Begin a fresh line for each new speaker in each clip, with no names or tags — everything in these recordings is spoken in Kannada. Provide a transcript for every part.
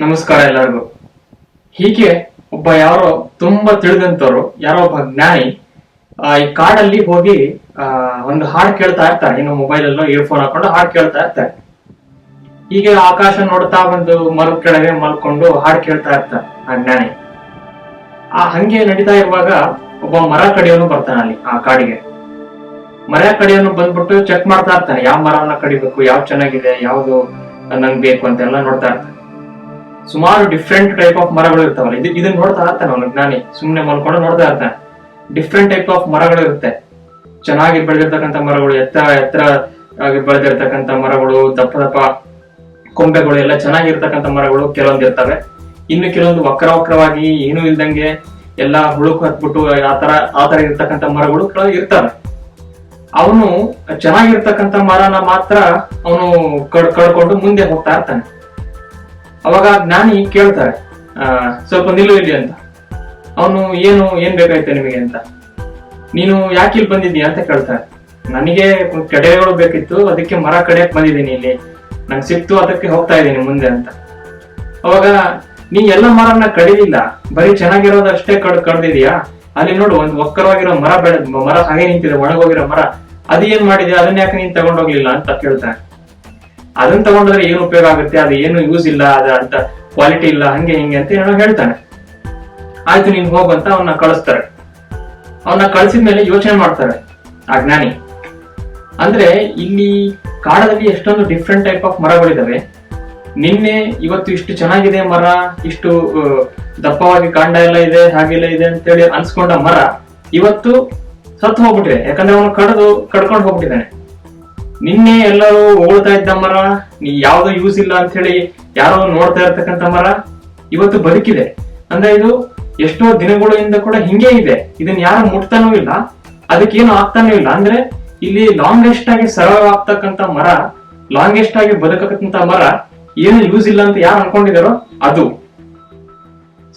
ನಮಸ್ಕಾರ ಎಲ್ಲರಿಗೂ. ಹೀಗೆ ಒಬ್ಬ ಯಾರೋ ತುಂಬಾ ತಿಳಿದಂತವ್ರು ಯಾರೋ ಒಬ್ಬ ಜ್ಞಾನಿ ಈ ಕಾಡಲ್ಲಿ ಹೋಗಿ ಒಂದು ಹಾಡು ಕೇಳ್ತಾ ಇರ್ತಾರೆ. ಇನ್ನು ಮೊಬೈಲ್ ಅಲ್ಲೋ ಇಯರ್ಫೋನ್ ಹಾಕೊಂಡು ಹಾಡು ಕೇಳ್ತಾ ಇರ್ತಾರೆ. ಹೀಗೆ ಆಕಾಶ ನೋಡ್ತಾ ಒಂದು ಮರದ ಕೆಳಗೆ ಮಲ್ಕೊಂಡು ಹಾಡು ಕೇಳ್ತಾ ಇರ್ತಾರೆ ಆ ಜ್ಞಾನಿ. ಹಂಗೆ ನಡೀತಾ ಇರುವಾಗ ಒಬ್ಬ ಮರ ಕಡಿಯೋನು ಬರ್ತಾನೆ ಅಲ್ಲಿ ಆ ಕಾಡಿಗೆ. ಮರ ಕಡಿಯೋನು ಬಂದ್ಬಿಟ್ಟು ಚೆಕ್ ಮಾಡ್ತಾ ಇರ್ತಾನೆ, ಯಾವ ಮರವನ್ನ ಕಡಿಬೇಕು, ಯಾವ್ದು ಚೆನ್ನಾಗಿದೆ, ಯಾವ್ದು ನಂಗೆ ಬೇಕು ಅಂತೆಲ್ಲ ನೋಡ್ತಾ ಇರ್ತಾನೆ. ಸುಮಾರು ಡಿಫ್ರೆಂಟ್ ಟೈಪ್ ಆಫ್ ಮರಗಳು ಇರ್ತಾವಲ್ಲ, ಇದನ್ನ ನೋಡ್ತಾ ಇರ್ತಾನೆ ಅವನು ಜ್ಞಾನಿ. ಸುಮ್ನೆ ಮಲ್ಕೊಂಡು ನೋಡ್ತಾ ಇರ್ತಾನೆ. ಡಿಫ್ರೆಂಟ್ ಟೈಪ್ ಆಫ್ ಮರಗಳು ಇರುತ್ತೆ. ಚೆನ್ನಾಗಿ ಬೆಳೆದಿರ್ತಕ್ಕಂಥ ಮರಗಳು, ಎತ್ತರ ಆಗಿ ಬೆಳೆದಿರ್ತಕ್ಕಂಥ ಮರಗಳು, ದಪ್ಪ ದಪ್ಪ ಕೊಂಬೆಗಳು ಎಲ್ಲ ಚೆನ್ನಾಗಿರ್ತಕ್ಕಂಥ ಮರಗಳು ಕೆಲವೊಂದು ಇರ್ತವೆ. ಇನ್ನು ಕೆಲವೊಂದು ವಕ್ರವಾಗಿ ಏನೂ ಇಲ್ದಂಗೆ ಎಲ್ಲ ಹುಳುಕು ಹತ್ಬಿಟ್ಟು ಆತರ ಇರ್ತಕ್ಕಂಥ ಮರಗಳು ಕೆಲವು ಇರ್ತವೆ. ಅವನು ಚೆನ್ನಾಗಿರ್ತಕ್ಕಂಥ ಮರನ ಮಾತ್ರ ಅವನು ಕಡ್ಕೊಂಡು ಮುಂದೆ ಹೋಗ್ತಾ ಇರ್ತಾನೆ. ಅವಾಗ ಜ್ಞಾನಿ ಕೇಳ್ತಾರೆ, ಸ್ವಲ್ಪ ನಿಲ್ಲು ಇಲ್ಲಿ ಅಂತ. ಅವನು ಏನ್ ಬೇಕಾಯ್ತು ನಿಮಗೆ ಅಂತ, ನೀನು ಯಾಕೆ ಇಲ್ಲಿ ಬಂದಿದ್ದೀಯ ಅಂತ ಕೇಳ್ತಾರೆ. ನನಗೆ ಕಡೆಗಳು ಬೇಕಿತ್ತು, ಅದಕ್ಕೆ ಮರ ಕಡಿಯಕ್ ಬಂದಿದ್ದೀನಿ, ಇಲ್ಲಿ ನಂಗೆ ಸಿಕ್ತು, ಅದಕ್ಕೆ ಹೋಗ್ತಾ ಇದ್ದೀನಿ ಮುಂದೆ ಅಂತ. ಅವಾಗ ನೀ ಎಲ್ಲ ಮರನ ಕಡಿಲಿಲ್ಲ, ಬರೀ ಚೆನ್ನಾಗಿರೋದಷ್ಟೇ ಕಡ್ದಿದ್ಯಾ? ಅಲ್ಲಿ ನೋಡು, ಒಂದು ವಕ್ರವಾಗಿರೋ ಮರ ಹಾಗೆ ನಿಂತಿದೆ, ಒಣಗೋಗಿರೋ ಮರ, ಅದು ಏನ್ ಮಾಡಿದೆ, ಅದನ್ನ ಯಾಕೆ ನೀನ್ ತಗೊಂಡೋಗ್ಲಿಲ್ಲ ಅಂತ ಕೇಳ್ತಾನೆ. ಅದನ್ನ ತಗೊಂಡ್ರೆ ಏನು ಉಪಯೋಗ ಆಗುತ್ತೆ, ಅದು ಏನು ಯೂಸ್ ಇಲ್ಲ, ಅಂತ ಕ್ವಾಲಿಟಿ ಇಲ್ಲ, ಹಂಗೆ ಹಿಂಗೆ ಅಂತ ಏನೋ ಹೇಳ್ತಾನೆ. ಆಯ್ತು ನೀನ್ ಹೋಗಂತ ಅವನ್ನ ಕಳಿಸ್ತಾರೆ. ಅವನ್ನ ಕಳ್ಸಿದ್ಮೇಲೆ ಯೋಚನೆ ಮಾಡ್ತಾರೆ ಆ ಜ್ಞಾನಿ. ಅಂದ್ರೆ ಇಲ್ಲಿ ಕಾಡಲ್ಲಿ ಎಷ್ಟೊಂದು ಡಿಫ್ರೆಂಟ್ ಟೈಪ್ ಆಫ್ ಮರಗಳಿದಾವೆ. ನಿನ್ನೆ ಇವತ್ತು ಇಷ್ಟು ಚೆನ್ನಾಗಿದೆ ಮರ, ಇಷ್ಟು ದಪ್ಪವಾಗಿ ಕಾಂಡ ಎಲ್ಲ ಇದೆ, ಹಾಗೆಲ್ಲ ಇದೆ ಅಂತೇಳಿ ಅನ್ಸ್ಕೊಂಡ ಮರ ಇವತ್ತು ಸತ್ತು ಹೋಗ್ಬಿಟ್ಟಿದೆ. ಯಾಕಂದ್ರೆ ಅವನು ಕಡ್ಕೊಂಡು ಹೋಗ್ಬಿಟ್ಟಿದ್ದಾನೆ. ನಿನ್ನೆ ಎಲ್ಲರೂ ಹೊಗಳ್ತಾ ಇದ್ದ ಮರ, ಯಾವ್ದು ಯೂಸ್ ಇಲ್ಲ ಅಂತ ಹೇಳಿ ಯಾರೋ ನೋಡ್ತಾ ಇರ್ತಕ್ಕಂಥ ಮರ ಇವತ್ತು ಬದುಕಿದೆ. ಅಂದ್ರೆ ಇದು ಎಷ್ಟೋ ದಿನಗಳಿಂದ ಕೂಡ ಹಿಂಗೆ ಇದೆ. ಇದನ್ನ ಯಾರು ಮುಟ್ತಾನೂ ಇಲ್ಲ, ಅದಕ್ಕೇನು ಆಗ್ತಾನೂ ಇಲ್ಲ. ಅಂದ್ರೆ ಇಲ್ಲಿ ಲಾಂಗೆಸ್ಟ್ ಆಗಿ ಸರಳವಾಗ್ತಕ್ಕಂಥ ಮರ, ಲಾಂಗೆಸ್ಟ್ ಆಗಿ ಬದುಕಕ್ಕಂತ ಮರ ಏನು ಯೂಸ್ ಇಲ್ಲ ಅಂತ ಯಾರು ಅನ್ಕೊಂಡಿದಾರೋ ಅದು.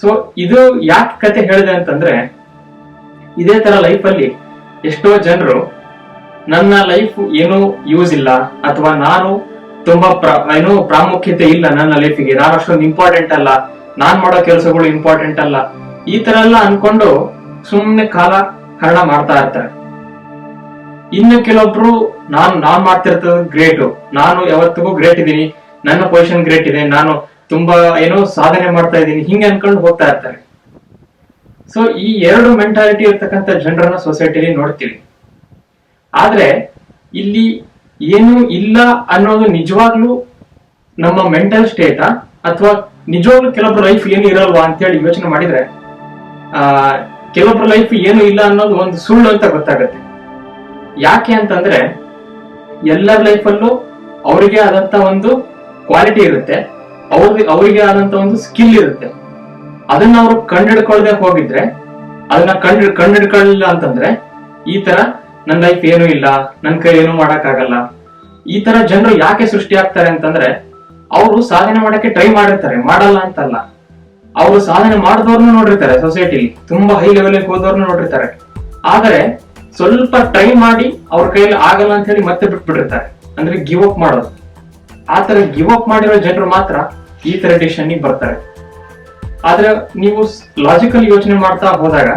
ಸೊ ಇದು ಯಾಕೆ ಕತೆ ಹೇಳಿದೆ ಅಂತಂದ್ರೆ, ಇದೇ ತರ ಲೈಫ್ ಅಲ್ಲಿ ಎಷ್ಟೋ ಜನರು ನನ್ನ ಲೈಫ್ ಏನು ಯೂಸ್ ಇಲ್ಲ, ಅಥವಾ ನಾನು ತುಂಬಾ ಪ್ರಾಮುಖ್ಯತೆ ಇಲ್ಲ ನನ್ನ ಲೈಫಿಗೆ, ನಾನು ಅಷ್ಟೊಂದು ಇಂಪಾರ್ಟೆಂಟ್ ಅಲ್ಲ, ನಾನ್ ಮಾಡೋ ಕೆಲಸಗಳು ಇಂಪಾರ್ಟೆಂಟ್ ಅಲ್ಲ, ಈ ತರ ಎಲ್ಲ ಅನ್ಕೊಂಡು ಸುಮ್ನೆ ಕಾಲ ಹರಣ ಮಾಡ್ತಾ ಇರ್ತಾರೆ. ಇನ್ನು ಕೆಲವೊಬ್ರು ನಾನ್ ಮಾಡ್ತಿರ್ತದ ಗ್ರೇಟು, ನಾನು ಯಾವತ್ತಿಗೂ ಗ್ರೇಟ್ ಇದೀನಿ, ನನ್ನ ಪೊಸಿಷನ್ ಗ್ರೇಟ್ ಇದೆ, ನಾನು ತುಂಬಾ ಸಾಧನೆ ಮಾಡ್ತಾ ಇದ್ದೀನಿ, ಹಿಂಗೆ ಅನ್ಕೊಂಡು ಹೋಗ್ತಾ ಇರ್ತಾರೆ. ಸೊ ಈ ಎರಡು ಮೆಂಟಾಲಿಟಿ ಇರ್ತಕ್ಕಂಥ ಜನರನ್ನ ಸೊಸೈಟಿಲಿ ನೋಡ್ತೀವಿ. ಆದ್ರೆ ಇಲ್ಲಿ ಏನು ಇಲ್ಲ ಅನ್ನೋದು ನಿಜವಾಗ್ಲೂ ನಮ್ಮ ಮೆಂಟಲ್ ಸ್ಟೇಟ್, ಅಥವಾ ನಿಜವಾಗ್ಲೂ ಕೆಲವೊಬ್ರು ಲೈಫ್ ಏನು ಇರಲ್ವಾ ಅಂತೇಳಿ ಯೋಚನೆ ಮಾಡಿದ್ರೆ ಕೆಲವೊಬ್ರು ಲೈಫ್ ಏನು ಇಲ್ಲ ಅನ್ನೋದು ಒಂದು ಸುಳ್ಳು ಅಂತ ಗೊತ್ತಾಗತ್ತೆ. ಯಾಕೆ ಅಂತಂದ್ರೆ ಎಲ್ಲರ ಲೈಫಲ್ಲೂ ಅವರಿಗೆ ಆದಂತ ಒಂದು ಕ್ವಾಲಿಟಿ ಇರುತ್ತೆ, ಅವರಿಗೆ ಆದಂತ ಒಂದು ಸ್ಕಿಲ್ ಇರುತ್ತೆ. ಅದನ್ನ ಅವರು ಕಂಡಿಡ್ಕೊಳ್ದೆ ಹೋಗಿದ್ರೆ, ಅದನ್ನ ಕಂಡಿಡ್ಕೊಳ್ಳಿಲ್ಲ ಅಂತಂದ್ರೆ ಈ ತರ ನನ್ನ ಲೈಫ್ ಏನು ಇಲ್ಲ, ನನ್ ಕೈ ಏನು ಮಾಡಕ್ ಆಗಲ್ಲ, ಈ ತರ ಜನರು ಯಾಕೆ ಸೃಷ್ಟಿ ಆಗ್ತಾರೆ ಅಂತಂದ್ರೆ ಅವರು ಸಾಧನೆ ಮಾಡಕ್ಕೆ ಟ್ರೈ ಮಾಡಿರ್ತಾರೆ, ಮಾಡಲ್ಲ ಅಂತಲ್ಲ. ಅವರು ಸಾಧನೆ ಮಾಡಿದವ್ರನ್ನು ನೋಡಿರ್ತಾರೆ, ಸೊಸೈಟಿಲಿ ತುಂಬಾ ಹೈ ಲೆವೆಲ್ ಹೋದವ್ರನ್ನು ನೋಡಿರ್ತಾರೆ. ಆದರೆ ಸ್ವಲ್ಪ ಟ್ರೈ ಮಾಡಿ ಅವ್ರ ಕೈಯಲ್ಲಿ ಆಗಲ್ಲ ಅಂತ ಹೇಳಿ ಮತ್ತೆ ಬಿಟ್ಬಿಟ್ಟಿರ್ತಾರೆ, ಅಂದ್ರೆ ಗಿವ್ ಅಪ್ ಮಾಡೋದು. ಆ ತರ ಗಿವ್ ಅಪ್ ಮಾಡಿರೋ ಜನರು ಮಾತ್ರ ಈ ತರ ಡಿಸಿಷನ್ ಬರ್ತಾರೆ. ಆದ್ರೆ ನೀವು ಲಾಜಿಕಲ್ ಯೋಚನೆ ಮಾಡ್ತಾ ಹೋದಾಗ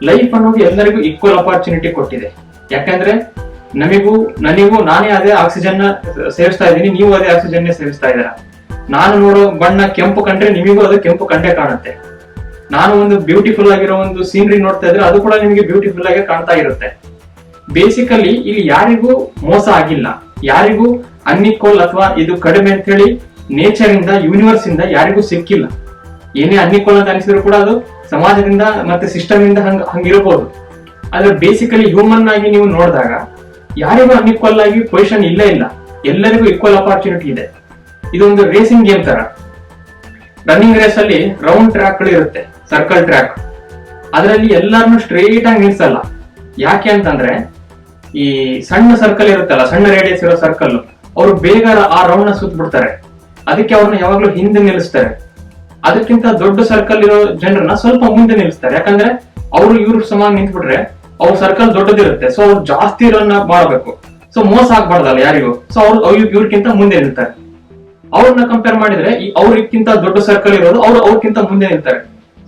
ಲೈಫ್ ಅನ್ನೋದು ಎಲ್ಲರಿಗೂ ಈಕ್ವಲ್ ಅಪಾರ್ಚುನಿಟಿ ಕೊಟ್ಟಿದೆ. ಯಾಕಂದ್ರೆ ನನಗೂ ನಾನೇ ಅದೇ ಆಕ್ಸಿಜನ್ ಸೇವಿಸ್ತಾ ಇದ್ದೀನಿ, ನೀವು ಅದೇ ಆಕ್ಸಿಜನ್ ಸೇವಿಸ್ತಾ ಇದ್ದೀರಾ. ನಾನು ನೋಡೋ ಬಣ್ಣ ಕೆಂಪು ಕಂಡ್ರೆ ನಿಮಗೂ ಅದು ಕೆಂಪು ಕಂಡೇ ಕಾಣುತ್ತೆ. ನಾನು ಒಂದು ಬ್ಯೂಟಿಫುಲ್ ಆಗಿರೋ ಒಂದು ಸೀನರಿ ನೋಡ್ತಾ ಇದ್ರೆ ಅದು ಕೂಡ ನಿಮಗೆ ಬ್ಯೂಟಿಫುಲ್ ಆಗಿ ಕಾಣ್ತಾ ಇರುತ್ತೆ. ಬೇಸಿಕಲಿ ಇಲ್ಲಿ ಯಾರಿಗೂ ಮೋಸ ಆಗಿಲ್ಲ, ಯಾರಿಗೂ ಅನ್ಇಕ್ವಲ್ ಅಥವಾ ಇದು ಕಡಿಮೆ ಅಂತ ಹೇಳಿ ನೇಚರ್ ಇಂದ, ಯೂನಿವರ್ಸ್ ಇಂದ ಯಾರಿಗೂ ಸಿಕ್ಕಿಲ್ಲ. ಏನೇ ಅನ್ಇಕ್ವಲ್ ಅಂತ ಅನಿಸಿದ್ರು ಕೂಡ ಅದು ಸಮಾಜದಿಂದ ಮತ್ತೆ ಸಿಸ್ಟಮ್ ಇಂದ ಹಂಗಿರಬಹುದು. ಆದ್ರೆ ಬೇಸಿಕಲಿ ಹ್ಯೂಮನ್ ಆಗಿ ನೀವು ನೋಡಿದಾಗ ಯಾರಿಗೂ ಅನ್ಇಕ್ವಲ್ ಆಗಿ ಪೊಸಿಷನ್ ಇಲ್ಲ, ಎಲ್ಲರಿಗೂ ಈಕ್ವಲ್ ಅಪಾರ್ಚುನಿಟಿ ಇದೆ. ಇದೊಂದು ರೇಸಿಂಗ್ ಗೇಮ್ ತರ. ರನ್ನಿಂಗ್ ರೇಸ್ ಅಲ್ಲಿ ರೌಂಡ್ ಟ್ರ್ಯಾಕ್ ಗಳು ಇರುತ್ತೆ, ಸರ್ಕಲ್ ಟ್ರ್ಯಾಕ್. ಅದರಲ್ಲಿ ಎಲ್ಲರನ್ನು ಸ್ಟ್ರೇಟ್ ಆಗಿ ನಿಲ್ಸಲ್ಲ. ಯಾಕೆ ಅಂತಂದ್ರೆ ಈ ಸಣ್ಣ ಸರ್ಕಲ್ ಇರುತ್ತಲ್ಲ, ಸಣ್ಣ ರೇಡಿಯಸ್ ಇರೋ ಸರ್ಕಲ್, ಅವರು ಬೇಗ ಆ ರೌಂಡ್ ನ ಸುತ್ತ ಬಿಡ್ತಾರೆ. ಅದಕ್ಕೆ ಅವ್ರನ್ನ ಯಾವಾಗ್ಲೂ ಹಿಂದೆ ನಿಲ್ಲಿಸ್ತಾರೆ. ಅದಕ್ಕಿಂತ ದೊಡ್ಡ ಸರ್ಕಲ್ ಇರೋ ಜನರನ್ನ ಸ್ವಲ್ಪ ಮುಂದೆ ನಿಲ್ಲಿಸ್ತಾರೆ. ಯಾಕಂದ್ರೆ ಅವರು ಇವ್ರ ಸಮಾನ ನಿಂತ್ಬಿಟ್ರೆ ಅವ್ರ ಸರ್ಕಲ್ ದೊಡ್ಡದಿರುತ್ತೆ, ಸೊ ಅವ್ರು ಜಾಸ್ತಿ ರನ್ ಮಾಡಬೇಕು, ಸೊ ಮೋಸ ಆಗ್ಬಾರ್ದಲ್ಲ ಯಾರಿಗೂ, ಸೊ ಅವ್ರು ಇವ್ರಿಗಿಂತ ಮುಂದೆ ನಿಲ್ತಾರೆ. ಅವ್ರನ್ನ ಕಂಪೇರ್ ಮಾಡಿದ್ರೆ ಅವ್ರಿಗಿಂತ ದೊಡ್ಡ ಸರ್ಕಲ್ ಇರೋದು ಅವ್ರಕ್ಕಿಂತ ಮುಂದೆ ನಿಲ್ತಾರೆ.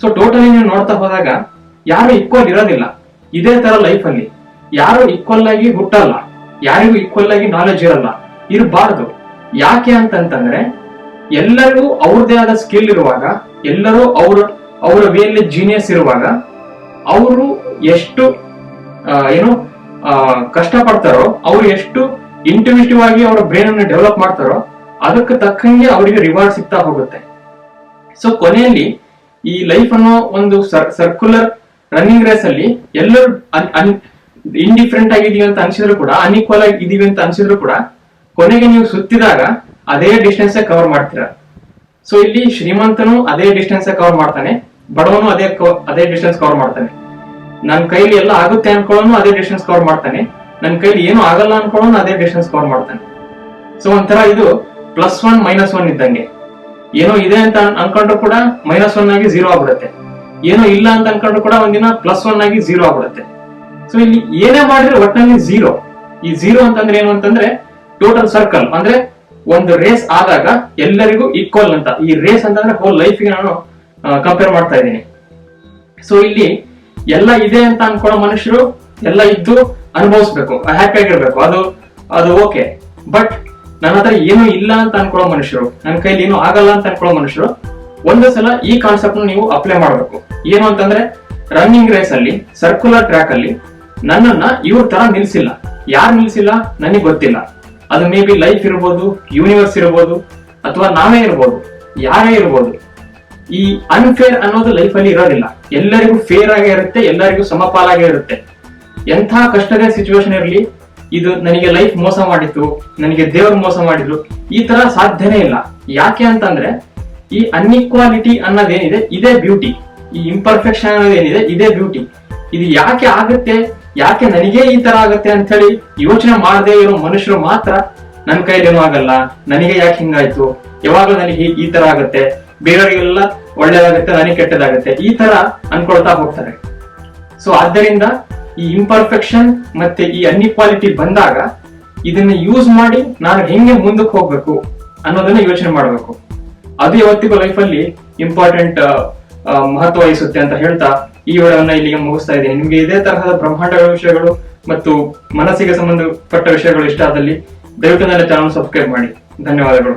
ಸೊ ಟೋಟಲಿ ನೀವು ನೋಡ್ತಾ ಹೋದಾಗ ಯಾರು ಈಕ್ವಲ್ ಇರೋದಿಲ್ಲ. ಇದೇ ತರ ಲೈಫ್ ಅಲ್ಲಿ ಯಾರು ಈಕ್ವಲ್ ಆಗಿ ಹುಟ್ಟಲ್ಲ, ಯಾರಿಗೂ ಈಕ್ವಲ್ ಆಗಿ ನಾಲೆಜ್ ಇರಲ್ಲ, ಇರಬಾರ್ದು. ಯಾಕೆ ಅಂತಂತಂದ್ರೆ ಎಲ್ಲರಿಗೂ ಅವ್ರದೇ ಆದ ಸ್ಕಿಲ್ ಇರುವಾಗ, ಎಲ್ಲರೂ ಅವರ ವೇಯಲ್ಲಿ ಜೀನಿಯಸ್ ಇರುವಾಗ, ಅವರು ಎಷ್ಟು ಕಷ್ಟ ಪಡ್ತಾರೋ, ಅವ್ರು ಎಷ್ಟು ಇಂಟಿವಿಟಿವ್ ಆಗಿ ಅವರ ಬ್ರೈನ್ ಅನ್ನು ಡೆವಲಪ್ ಮಾಡ್ತಾರೋ ಅದಕ್ಕೆ ತಕ್ಕಂಗೆ ಅವರಿಗೆ ರಿವಾರ್ಡ್ ಸಿಗ್ತಾ ಹೋಗುತ್ತೆ. ಸೊ ಕೊನೆಯಲ್ಲಿ ಈ ಲೈಫ್ ಅನ್ನೋ ಒಂದು ಸರ್ಕ್ಯುಲರ್ ರನ್ನಿಂಗ್ ರೇಸ್ ಅಲ್ಲಿ ಎಲ್ಲರೂ ಇಂಡಿಫರೆಂಟ್ ಆಗಿದೀವಿ ಅಂತ ಅನ್ಸಿದ್ರು ಕೂಡ, ಅನ್ಈಕ್ವಲ್ ಆಗಿ ಇದೀವಿ ಅಂತ ಅನ್ಸಿದ್ರು ಕೂಡ, ಕೊನೆಗೆ ನೀವು ಸುತ್ತಿದಾಗ ಅದೇ ಡಿಸ್ಟೆನ್ಸ್ ಕವರ್ ಮಾಡ್ತೀರಾ. ಸೊ ಇಲ್ಲಿ ಶ್ರೀಮಂತನು ಅದೇ ಡಿಸ್ಟೆನ್ಸ್ ಕವರ್ ಮಾಡ್ತಾನೆ, ಬಡವನು ಅದೇ ಡಿಸ್ಟೆನ್ಸ್ ಕವರ್ ಮಾಡ್ತಾನೆ. ನನ್ನ ಕೈಲಿ ಎಲ್ಲ ಆಗುತ್ತೆ ಅನ್ಕೊಳ್ಳೋನು ಅದೇ ಡಿಸ್ಟೆನ್ಸ್ ಕವರ್ ಮಾಡ್ತಾನೆ, ನನ್ನ ಕೈಲಿ ಏನು ಆಗಲ್ಲ ಅನ್ಕೊಳ್ಳೋನು ಅದೇ ಡಿಸ್ಟೆನ್ಸ್ ಕವರ್ ಮಾಡ್ತಾನೆ. ಸೊ ಒಂಥರ ಇದು +1 -1 ಇದ್ದಂಗೆ. ಏನೋ ಇದೆ ಅಂತ ಅನ್ಕೊಂಡ್ರು ಕೂಡ -1 ಆಗಿ 0 ಆಗ್ಬಿಡುತ್ತೆ, ಏನೋ ಇಲ್ಲ ಅಂತ ಅನ್ಕೊಂಡ್ರು ಕೂಡ ಒಂದಿನ +1 ಆಗಿ 0 ಆಗ್ಬಿಡುತ್ತೆ. ಸೊ ಇಲ್ಲಿ ಏನೇ ಮಾಡಿದ್ರೆ ಒಟ್ಟಿನಲ್ಲಿ 0. ಈ 0 ಅಂತಂದ್ರೆ ಏನು ಅಂತಂದ್ರೆ ಟೋಟಲ್ ಸರ್ಕಲ್, ಅಂದ್ರೆ ಒಂದು ರೇಸ್ ಆದಾಗ ಎಲ್ಲರಿಗೂ ಈಕ್ವಲ್ ಅಂತ. ಈ ರೇಸ್ ಅಂತಂದ್ರೆ ಹೋಲ್ ಲೈಫ್ಗೆ ನಾನು ಕಂಪೇರ್ ಮಾಡ್ತಾ ಇದ್ದೀನಿ. ಸೊ ಇಲ್ಲಿ ಎಲ್ಲ ಇದೆ ಅಂತ ಅನ್ಕೊಳ್ಳೋ ಮನುಷ್ಯರು ಎಲ್ಲ ಇದ್ದು ಅನುಭವಿಸ್ಬೇಕು, ಹ್ಯಾಪಿ ಆಗಿರ್ಬೇಕು, ಅದು ಓಕೆ. ಬಟ್ ನನ್ನ ಹತ್ರ ಏನೂ ಇಲ್ಲ ಅಂತ ಅನ್ಕೊಳ್ಳೋ ಮನುಷ್ಯರು, ನನ್ನ ಕೈಲಿ ಏನೂ ಆಗಲ್ಲ ಅಂತ ಅನ್ಕೊಳ್ಳೋ ಮನುಷ್ಯರು ಒಂದು ಸಲ ಈ ಕಾನ್ಸೆಪ್ಟ್ ನೀವು ಅಪ್ಲೈ ಮಾಡ್ಬೇಕು. ಏನು ಅಂತಂದ್ರೆ ರನ್ನಿಂಗ್ ರೇಸ್ ಅಲ್ಲಿ, ಸರ್ಕ್ಯುಲರ್ ಟ್ರ್ಯಾಕ್ ಅಲ್ಲಿ ನನ್ನನ್ನ ಇವ್ರ ತರ ನಿಲ್ಸಿಲ್ಲ. ಯಾರು ನಿಲ್ಸಿಲ್ಲ ನನಗೆ ಗೊತ್ತಿಲ್ಲ. ಅದು ಮೇ ಬಿ ಲೈಫ್ ಇರ್ಬೋದು, ಯೂನಿವರ್ಸ್ ಇರ್ಬೋದು, ಅಥವಾ ನಾವೇ ಇರ್ಬೋದು, ಯಾರೇ ಇರ್ಬೋದು. ಈ ಅನ್ಫೇರ್ ಅನ್ನೋದು ಲೈಫ್ ಅಲ್ಲಿ ಇರೋದಿಲ್ಲ. ಎಲ್ಲರಿಗೂ ಫೇರ್ ಆಗೇ ಇರುತ್ತೆ, ಎಲ್ಲರಿಗೂ ಸಮಪಾಲಾಗೇ ಇರುತ್ತೆ. ಎಂಥ ಕಷ್ಟದ ಸಿಚುವೇಶನ್ ಇರಲಿ, ಇದು ನನಗೆ ಲೈಫ್ ಮೋಸ ಮಾಡಿತ್ತು, ನನಗೆ ದೇವರು ಮೋಸ ಮಾಡಿದ್ರು, ಈ ತರ ಸಾಧ್ಯನೇ ಇಲ್ಲ. ಯಾಕೆ ಅಂತಂದ್ರೆ ಈ ಅನ್ಇಕ್ವಾಲಿಟಿ ಅನ್ನೋದೇನಿದೆ ಇದೇ ಬ್ಯೂಟಿ, ಈ ಇಂಪರ್ಫೆಕ್ಷನ್ ಅನ್ನೋದೇನಿದೆ ಇದೇ ಬ್ಯೂಟಿ. ಇದು ಯಾಕೆ ಆಗುತ್ತೆ, ಯಾಕೆ ನನಗೆ ಈ ತರ ಆಗುತ್ತೆ ಅಂತ ಹೇಳಿ ಯೋಚನೆ ಮಾಡದೇ ಇರೋ ಮನುಷ್ಯರು ಮಾತ್ರ ನನ್ನ ಕೈಲೇನೂ ಆಗಲ್ಲ, ನನಗೆ ಯಾಕೆ ಹಿಂಗಾಯ್ತು, ಯಾವಾಗಲೂ ನನಗೆ ಈ ತರ ಆಗುತ್ತೆ, ಬೇರೆಯವರಿಗೆಲ್ಲ ಒಳ್ಳೇದಾಗುತ್ತೆ, ನನಗೆ ಕೆಟ್ಟದಾಗುತ್ತೆ, ಈ ತರ ಅನ್ಕೊಳ್ತಾ ಹೋಗ್ತಾರೆ. ಸೊ ಆದ್ದರಿಂದ ಈ ಇಂಪರ್ಫೆಕ್ಷನ್ ಮತ್ತೆ ಈ ಅನ್ಇಕ್ವಾಲಿಟಿ ಬಂದಾಗ ಇದನ್ನ ಯೂಸ್ ಮಾಡಿ ನಾನು ಹೆಂಗೆ ಮುಂದಕ್ಕೆ ಹೋಗ್ಬೇಕು ಅನ್ನೋದನ್ನ ಯೋಚನೆ ಮಾಡಬೇಕು. ಅದು ಯಾವತ್ತಿಗೂ ಲೈಫಲ್ಲಿ ಇಂಪಾರ್ಟೆಂಟ್ ಮಹತ್ವ ವಹಿಸುತ್ತೆ ಅಂತ ಹೇಳ್ತಾ ಈ ವಿಡಿಯೋವನ್ನ ಇಲ್ಲಿಗೆ ಮುಗಿಸ್ತಾ ಇದ್ದೀನಿ. ನಿಮ್ಗೆ ಇದೇ ತರಹದ ಬ್ರಹ್ಮಾಂಡ ವಿಷಯಗಳು ಮತ್ತು ಮನಸ್ಸಿಗೆ ಸಂಬಂಧಪಟ್ಟ ವಿಷಯಗಳು ಇಷ್ಟ ಆದಲ್ಲಿ ದಯವಿಟ್ಟು ನನ್ನ ಚಾನಲ್ ಸಬ್ಸ್ಕ್ರೈಬ್ ಮಾಡಿ. ಧನ್ಯವಾದಗಳು.